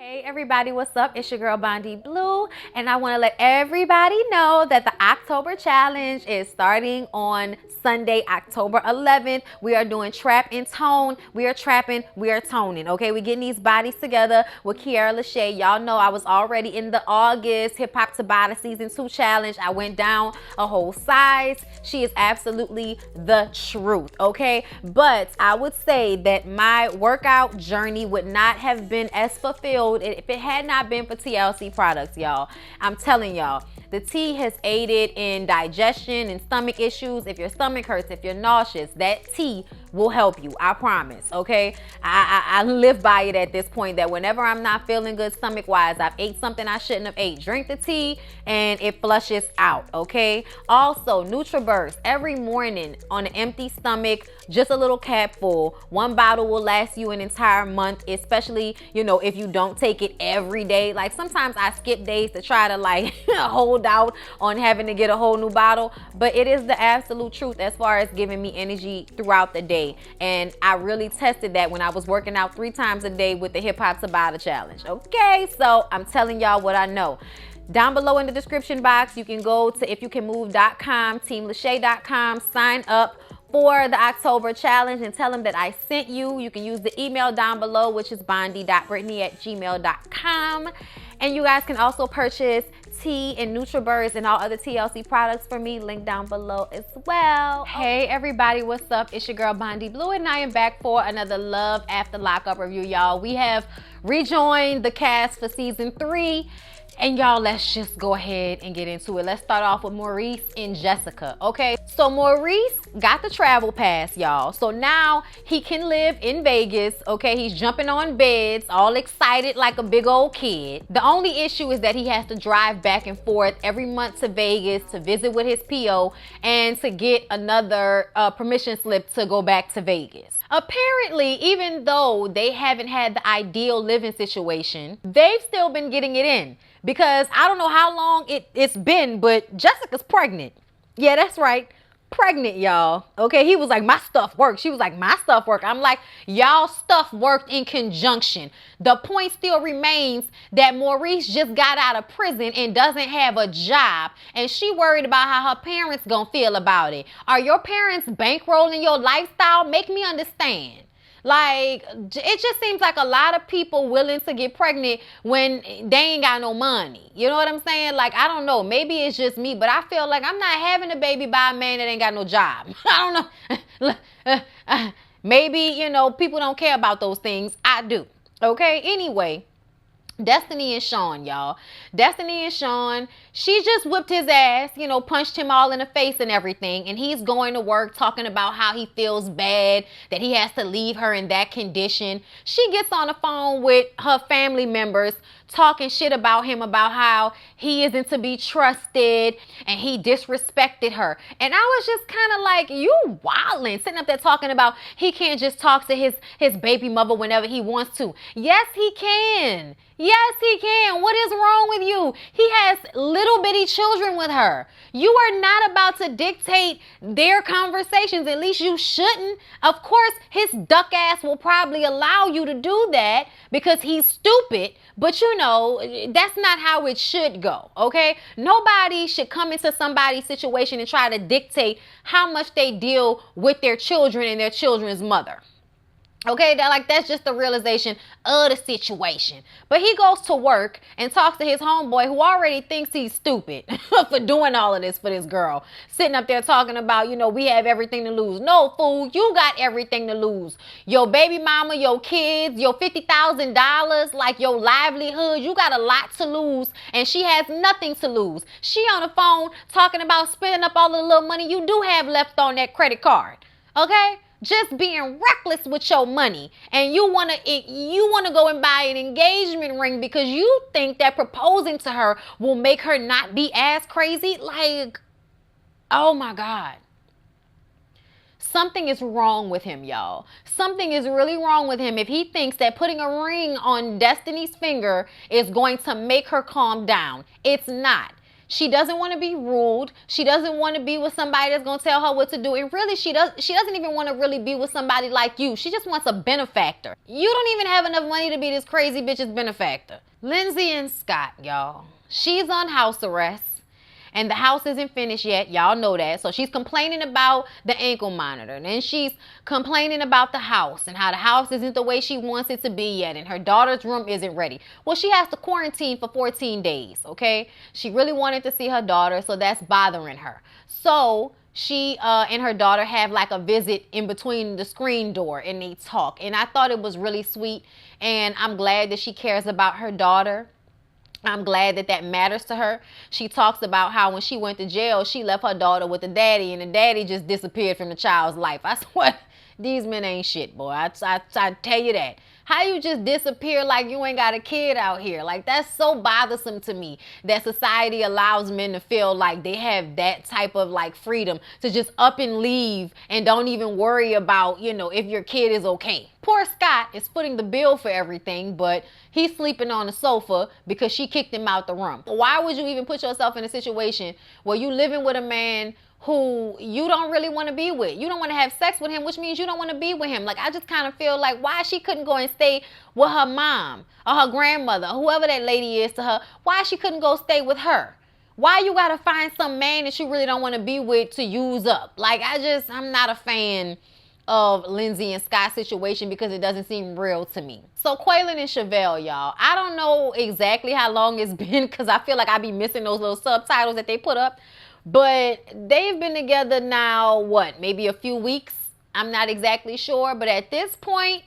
Hey everybody, what's up? It's your girl Bondy Blue, and I want to let everybody know that the October challenge is starting on Sunday, October 11th. We are doing trap and tone. We are trapping, we are toning. Okay, we're getting these bodies together with LASHAE. Y'all know I was already in the August Hip Hop Tabata Season 2 challenge. I went down a whole size. She is absolutely the truth, okay? But I would say that my workout journey would not have been as fulfilled if it had not been for TLC products, y'all. I'm telling y'all, the tea has aided in digestion and stomach issues. If your stomach hurts, if you're nauseous, that tea will help you, I promise, okay? I live by it at this point, that whenever I'm not feeling good stomach-wise, I've ate something I shouldn't have ate. Drink the tea and it flushes out, okay? Also, NutriBurst, every morning on an empty stomach, just a little cap full. One bottle will last you an entire month, especially, you know, if you don't take it every day. Like sometimes I skip days to try to like hold out on having to get a whole new bottle, but it is the absolute truth as far as giving me energy throughout the day. And I really tested that when I was working out 3 times a day with the Hip Hop Tabata challenge. Okay, so I'm telling y'all what I know. Down below in the description box, you can go to ifyoucanmove.com, teamlashae.com, sign up for the October challenge and tell them that I sent you. You can use the email down below, which is bondy.brittany@gmail.com. And you guys can also purchase tea and NutriBurst and all other TLC products for me, link down below as well. Hey everybody, what's up? It's your girl Bondy Blue, and I am back for another Love After Lockup review, y'all. We have rejoined the cast for season 3. And y'all, let's just go ahead and get into it. Let's start off with Maurice and Jessica, okay? So Maurice got the travel pass, y'all. So now he can live in Vegas, okay? He's jumping on beds, all excited like a big old kid. The only issue is that he has to drive back and forth every month to Vegas to visit with his PO and to get another permission slip to go back to Vegas. Apparently, even though they haven't had the ideal living situation, they've still been getting it in. Because I don't know how long it's been, but Jessica's pregnant. Yeah, that's right. Pregnant, y'all. Okay, he was like, my stuff worked. She was like, my stuff worked. I'm like, y'all stuff worked in conjunction. The point still remains that Maurice just got out of prison and doesn't have a job. And she worried about how her parents gonna feel about it. Are your parents bankrolling your lifestyle? Make me understand. Like, it just seems like a lot of people willing to get pregnant when they ain't got no money. You know what I'm saying? Like, I don't know. Maybe it's just me, but I feel like I'm not having a baby by a man that ain't got no job. I don't know. Maybe, you know, people don't care about those things. I do. Okay? Anyway. Destiny and Sean, y'all. Destiny and Sean, she just whipped his ass, you know, punched him all in the face and everything. And he's going to work talking about how he feels bad, that he has to leave her in that condition. She gets on the phone with her family members talking shit about him, about how he isn't to be trusted and he disrespected her. And I was just kind of like, you wildin', sitting up there talking about he can't just talk to his baby mother whenever he wants to. Yes, he can. Yes, he can. What is wrong with you? He has little bitty children with her. You are not about to dictate their conversations. At least you shouldn't. Of course, his duck ass will probably allow you to do that because he's stupid. But you know, that's not how it should go, okay? Nobody should come into somebody's situation and try to dictate how much they deal with their children and their children's mother. Okay, that's just the realization of the situation. But he goes to work and talks to his homeboy who already thinks he's stupid for doing all of this for this girl. Sitting up there talking about, you know, we have everything to lose. No, fool, you got everything to lose. Your baby mama, your kids, your $50,000, like your livelihood, you got a lot to lose. And she has nothing to lose. She on the phone talking about spending up all the little money you do have left on that credit card. Okay? Just being reckless with your money, and you wanna go and buy an engagement ring because you think that proposing to her will make her not be as crazy. Like, oh my God. Something is wrong with him, y'all. Something is really wrong with him if he thinks that putting a ring on Destiny's finger is going to make her calm down. It's not. She doesn't want to be ruled. She doesn't want to be with somebody that's going to tell her what to do. And really, she doesn't even want to really be with somebody like you. She just wants a benefactor. You don't even have enough money to be this crazy bitch's benefactor. Lindsay and Scott, y'all. She's on house arrest. And the house isn't finished yet. Y'all know that. So she's complaining about the ankle monitor. And then she's complaining about the house and how the house isn't the way she wants it to be yet. And her daughter's room isn't ready. Well, she has to quarantine for 14 days, okay? She really wanted to see her daughter, so that's bothering her. So she and her daughter have like a visit in between the screen door and they talk. And I thought it was really sweet. And I'm glad that she cares about her daughter. I'm glad that that matters to her. She talks about how when she went to jail, she left her daughter with the daddy, and the daddy just disappeared from the child's life. I swear, these men ain't shit, boy. I tell you that. How you just disappear like you ain't got a kid out here? Like, that's so bothersome to me that society allows men to feel like they have that type of like freedom to just up and leave and don't even worry about, you know, if your kid is okay. Poor Scott is footing the bill for everything, but he's sleeping on the sofa because she kicked him out the room. Why would you even put yourself in a situation where you living with a man who you don't really want to be with? You don't want to have sex with him, which means you don't want to be with him. Like, I just kind of feel like why she couldn't go and stay with her mom or her grandmother, or whoever that lady is to her. Why she couldn't go stay with her? Why you got to find some man that you really don't want to be with to use up? Like, I'm not a fan of Lindsay and Scott's situation because it doesn't seem real to me. So Quaylon and Chevelle, y'all, I don't know exactly how long it's been because I feel like I be missing those little subtitles that they put up. But they've been together now, what, maybe a few weeks? I'm not exactly sure. But at this point,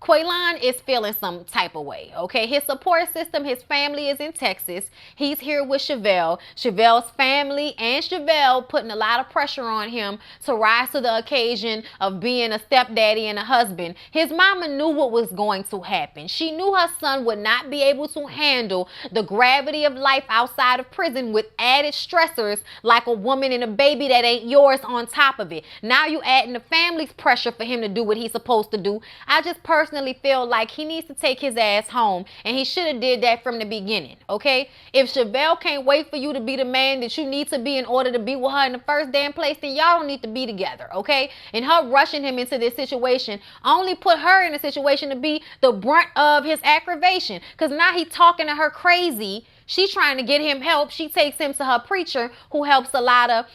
Quaylon is feeling some type of way, okay? His support system, his family is in Texas. He's here with Chevelle. Chevelle's family and Chevelle putting a lot of pressure on him to rise to the occasion of being a stepdaddy and a husband. His mama knew what was going to happen. She knew her son would not be able to handle the gravity of life outside of prison with added stressors like a woman and a baby that ain't yours on top of it. Now you adding the family's pressure for him to do what he's supposed to do. I just personally feel like he needs to take his ass home, and he should have did that from the beginning, okay? If Chevelle can't wait for you to be the man that you need to be in order to be with her in the first damn place, then y'all don't need to be together, okay? And her rushing him into this situation only put her in a situation to be the brunt of his aggravation, because now he talking to her crazy. She's trying to get him help. She takes him to her preacher who helps a lot of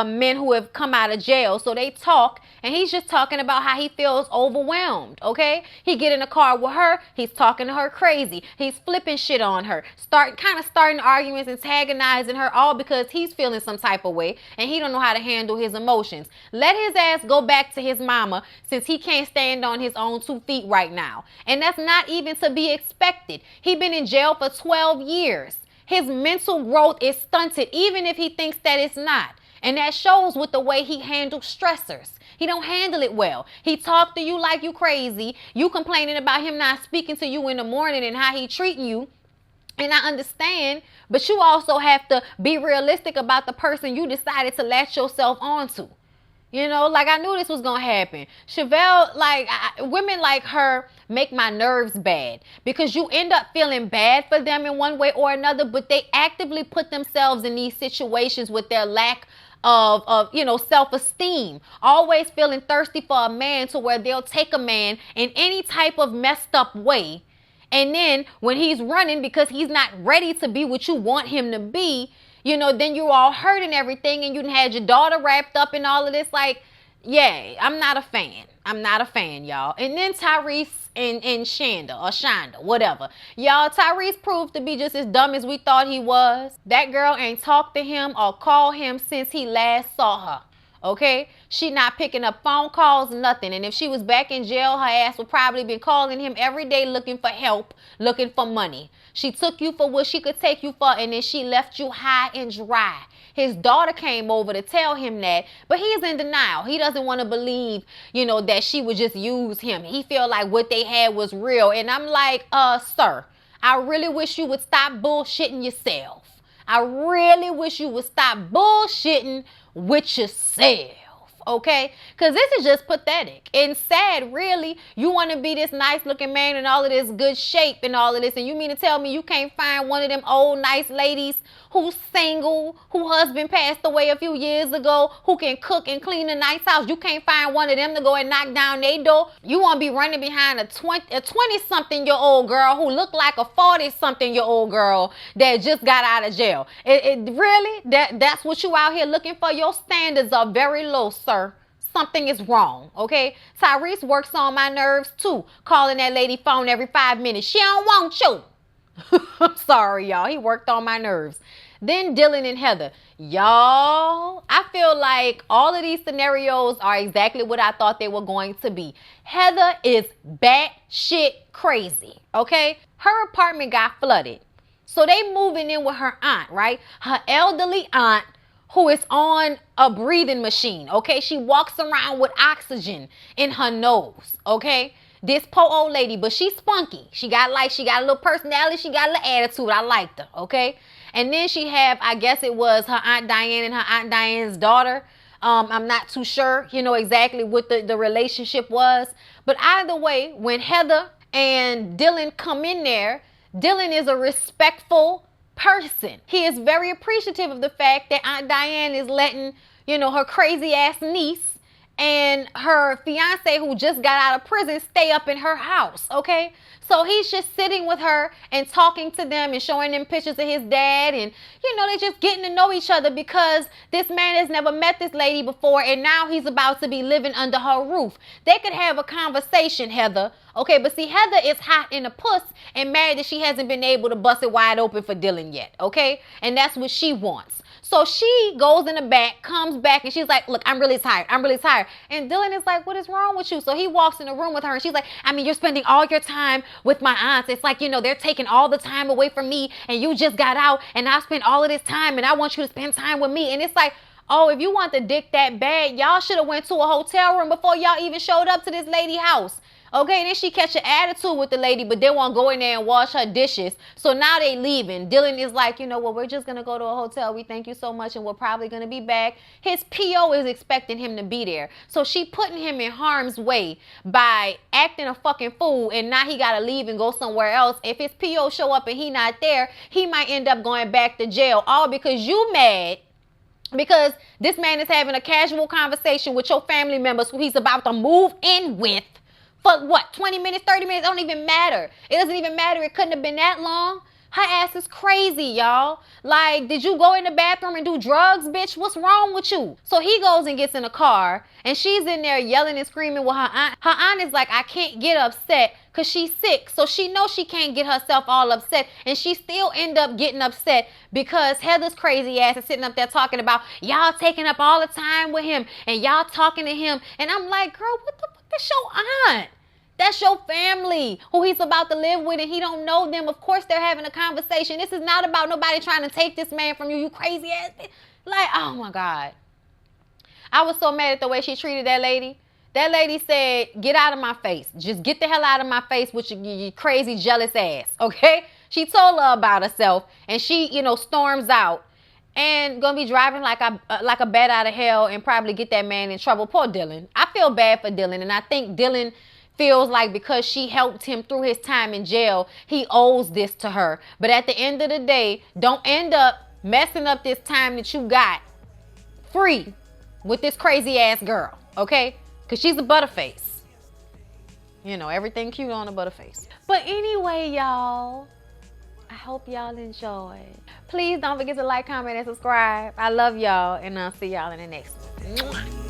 men who have come out of jail. So they talk, and he's just talking about how he feels overwhelmed, okay? He get in the car with her. He's talking to her crazy. He's flipping shit on her. Starting arguments, antagonizing her, all because he's feeling some type of way, and he don't know how to handle his emotions. Let his ass go back to his mama since he can't stand on his own 2 feet right now. And that's not even to be expected. He been in jail for 12 years. His mental growth is stunted, even if he thinks that it's not. And that shows with the way he handles stressors. He don't handle it well. He talk to you like you crazy. You complaining about him not speaking to you in the morning and how he treating you. And I understand, but you also have to be realistic about the person you decided to latch yourself onto. You know, like, I knew this was going to happen. Chevelle, like, women like her make my nerves bad because you end up feeling bad for them in one way or another, but they actively put themselves in these situations with their lack of you know, self-esteem, always feeling thirsty for a man to where they'll take a man in any type of messed up way. And then when he's running because he's not ready to be what you want him to be, you know, then you're all hurt and everything, and you had your daughter wrapped up in all of this. Like, yeah, I'm not a fan. I'm not a fan, y'all. And then Tyrese and Shonda, whatever. Y'all, Tyrese proved to be just as dumb as we thought he was. That girl ain't talked to him or called him since he last saw her. Okay? She not picking up phone calls, nothing. And if she was back in jail, her ass would probably been calling him every day looking for help, looking for money. She took you for what she could take you for, and then she left you high and dry. His daughter came over to tell him that, but he's in denial. He doesn't want to believe, you know, that she would just use him. He feel like what they had was real. And I'm like, sir, I really wish you would stop bullshitting yourself. I really wish you would stop bullshitting with yourself. okay? Because this is just pathetic and sad, really. You want to be this nice looking man and all of this good shape and all of this, and you mean to tell me you can't find one of them old nice ladies who's single, whose husband passed away a few years ago, who can cook and clean a nice house? You can't find one of them to go and knock down their door? You want to be running behind a 20-something-year-old girl who looked like a 40-something-year-old girl that just got out of jail? Really? That's what you out here looking for? Your standards are very low, sir. Something is wrong, okay? Tyrese works on my nerves too, calling that lady phone every 5 minutes. She don't want you. I'm sorry, y'all. He worked on my nerves. Then Dylan and Heather. Y'all, I feel like all of these scenarios are exactly what I thought they were going to be. Heather is batshit crazy, okay? Her apartment got flooded. So they moving in with her aunt, right? Her elderly aunt, who is on a breathing machine, okay? She walks around with oxygen in her nose, okay? This poor old lady, but she's spunky. She got a little personality. She got a little attitude. I liked her, okay? And then she have, I guess it was her Aunt Diane and her Aunt Diane's daughter. I'm not too sure, exactly what the relationship was. But either way, when Heather and Dylan come in there, Dylan is a respectful person. He is very appreciative of the fact that Aunt Diane is letting, her crazy ass niece and her fiance, who just got out of prison, stay up in her house, okay? So he's just sitting with her and talking to them and showing them pictures of his dad, and they're just getting to know each other because this man has never met this lady before, and now he's about to be living under her roof. They could have a conversation, Heather, okay? But see, Heather is hot in the puss and mad that she hasn't been able to bust it wide open for Dylan yet, okay? And that's what she wants. So she goes in the back, comes back, and she's like, look, I'm really tired. I'm really tired. And Dylan is like, what is wrong with you? So he walks in the room with her, and she's like, I mean, you're spending all your time with my aunts. It's like, they're taking all the time away from me, and you just got out, and I spent all of this time, and I want you to spend time with me. And it's like, oh, if you want the dick that bad, y'all should have went to a hotel room before y'all even showed up to this lady's house. Okay, then she catch an attitude with the lady, but they won't go in there and wash her dishes. So now they leaving. Dylan is like, well, we're just going to go to a hotel. We thank you so much, and we're probably going to be back. His PO is expecting him to be there. So she putting him in harm's way by acting a fucking fool, and now he got to leave and go somewhere else. If his PO show up and he not there, he might end up going back to jail, all because you mad because this man is having a casual conversation with your family members who he's about to move in with. For what, 20 minutes, 30 minutes? It don't even matter. It doesn't even matter. It couldn't have been that long. Her ass is crazy, y'all. Like, did you go in the bathroom and do drugs, bitch? What's wrong with you? So he goes and gets in a car, and she's in there yelling and screaming with her aunt. Her aunt is like, I can't get upset because she's sick. So she knows she can't get herself all upset, and she still end up getting upset because Heather's crazy ass is sitting up there talking about y'all taking up all the time with him and y'all talking to him. And I'm like, girl, what the fuck? That's your aunt. That's your family who he's about to live with, and he don't know them. Of course they're having a conversation. This is not about nobody trying to take this man from you, you crazy ass bitch. Like, oh my God. I was so mad at the way she treated that lady. That lady said, get out of my face. Just get the hell out of my face with your crazy, jealous ass, okay? She told her about herself, and she, storms out and gonna be driving like a bat out of hell and probably get that man in trouble. Poor Dylan. I feel bad for Dylan, and I think Dylan feels like because she helped him through his time in jail, he owes this to her. But at the end of the day, don't end up messing up this time that you got free with this crazy ass girl, okay? Because she's a butterface. Everything cute on a butterface. But anyway, y'all, I hope y'all enjoyed. Please don't forget to like, comment, and subscribe. I love y'all, and I'll see y'all in the next one.